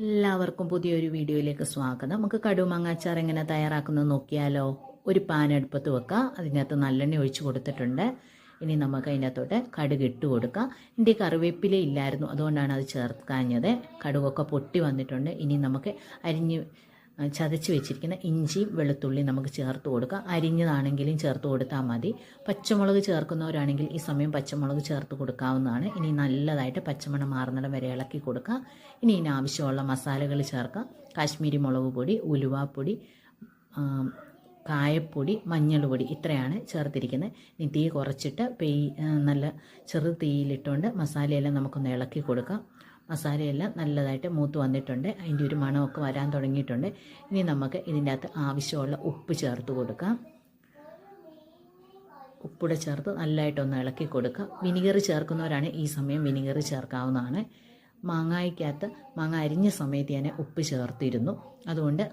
എല്ലാവർക്കും പുതിയൊരു വീഡിയോയിലേക്ക് സ്വാഗതം. നമുക്ക് കടുമാങ്ങ അച്ചാർ എങ്ങനെ തയ്യാറാക്കുന്നത് നോക്കിയാലോ. ഒരു പാൻ അടുപ്പത്ത് വെക്കുക, അതിനകത്ത് നല്ലെണ്ണ ഒഴിച്ച് കൊടുത്തിട്ടുണ്ട്. ഇനി നമുക്ക് അതിനകത്തോട്ട് കടുക് ഇട്ട് കൊടുക്കാം. എൻ്റെ കറിവേപ്പില ഇല്ലായിരുന്നു, അതുകൊണ്ടാണ് അത് ചേർക്കാഞ്ഞത്. കടുകൊക്കെ പൊട്ടി വന്നിട്ടുണ്ട്. ഇനി നമുക്ക് ചതച്ച് വെച്ചിരിക്കുന്ന ഇഞ്ചിയും വെളുത്തുള്ളി നമുക്ക് ചേർത്ത് കൊടുക്കാം. അരിഞ്ഞതാണെങ്കിലും ചേർത്ത് കൊടുത്താൽ മതി. പച്ചമുളക് ചേർക്കുന്നവരാണെങ്കിൽ ഈ സമയം പച്ചമുളക് ചേർത്ത് കൊടുക്കാവുന്നതാണ്. ഇനി നല്ലതായിട്ട് പച്ചമണം മാറുന്നിടം വരെ ഇളക്കി കൊടുക്കാം. ഇനി ആവശ്യമുള്ള മസാലകൾ ചേർക്കാം. കാശ്മീരി മുളക് പൊടി, ഉലുവാപ്പൊടി, കായപ്പൊടി, മഞ്ഞൾപ്പൊടി, ഇത്രയാണ് ചേർത്തിരിക്കുന്നത്. ഇനി തീ കുറച്ചിട്ട് നല്ല ചെറു തീയിലിട്ടുകൊണ്ട് മസാലയെല്ലാം നമുക്കൊന്ന് ഇളക്കി കൊടുക്കാം. മസാലയെല്ലാം നല്ലതായിട്ട് മൂത്ത് വന്നിട്ടുണ്ട്. അതിൻ്റെ ഒരു മണമൊക്കെ വരാൻ തുടങ്ങിയിട്ടുണ്ട്. ഇനി നമുക്ക് ഇതിൻ്റെ അകത്ത് ആവശ്യമുള്ള ഉപ്പ് ചേർത്ത് കൊടുക്കാം. ഉപ്പൂടെ ചേർത്ത് നല്ലതായിട്ടൊന്ന് ഇളക്കി കൊടുക്കുക. വിനിഗർ ചേർക്കുന്നവരാണ് ഈ സമയം വിനിഗർ ചേർക്കാവുന്നതാണ്. മാങ്ങ അരിഞ്ഞ സമയത്ത് ഞാൻ ഉപ്പ് ചേർത്തിരുന്നു. അതുകൊണ്ട്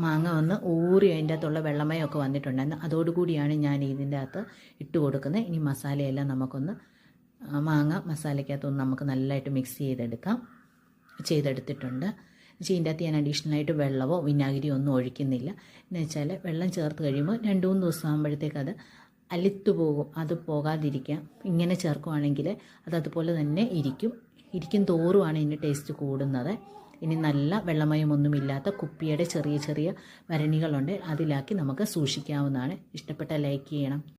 മാങ്ങ വന്ന് ഊറി അതിൻ്റെ അകത്തുള്ള വെള്ളമയമൊക്കെ വന്നിട്ടുണ്ടായിരുന്നു. അതോടുകൂടിയാണ് ഞാൻ ഇതിൻ്റെ അകത്ത് ഇട്ട് കൊടുക്കുന്നത്. ഇനി മസാലയെല്ലാം നമുക്കൊന്ന് മാങ്ങ മസാലയ്ക്കകത്തൊന്ന് നമുക്ക് നല്ലതായിട്ട് മിക്സ് ചെയ്തെടുത്തിട്ടുണ്ട്. ഇതിൻ്റെ അകത്ത് ഞാൻ അഡീഷണലായിട്ട് വെള്ളമോ വിനാഗിരിയോ ഒന്നും ഒഴിക്കുന്നില്ല. എന്ന് വെച്ചാൽ വെള്ളം ചേർത്ത് കഴിയുമ്പോൾ 2-3 ദിവസം ആകുമ്പോഴത്തേക്ക് അത് അലുത്തു പോകും. അത് പോകാതിരിക്കാം. ഇങ്ങനെ ചേർക്കുവാണെങ്കിൽ അതുപോലെ തന്നെ ഇരിക്കും തോറുമാണ് ഇതിൻ്റെ ടേസ്റ്റ് കൂടുന്നത്. ഇനി നല്ല വെള്ളമയമൊന്നുമില്ലാത്ത കുപ്പിയുടെ ചെറിയ ചെറിയ ഭരണികളുണ്ട്, അതിലാക്കി നമുക്ക് സൂക്ഷിക്കാവുന്നതാണ്. ഇഷ്ടപ്പെട്ട ലൈക്ക് ചെയ്യണം.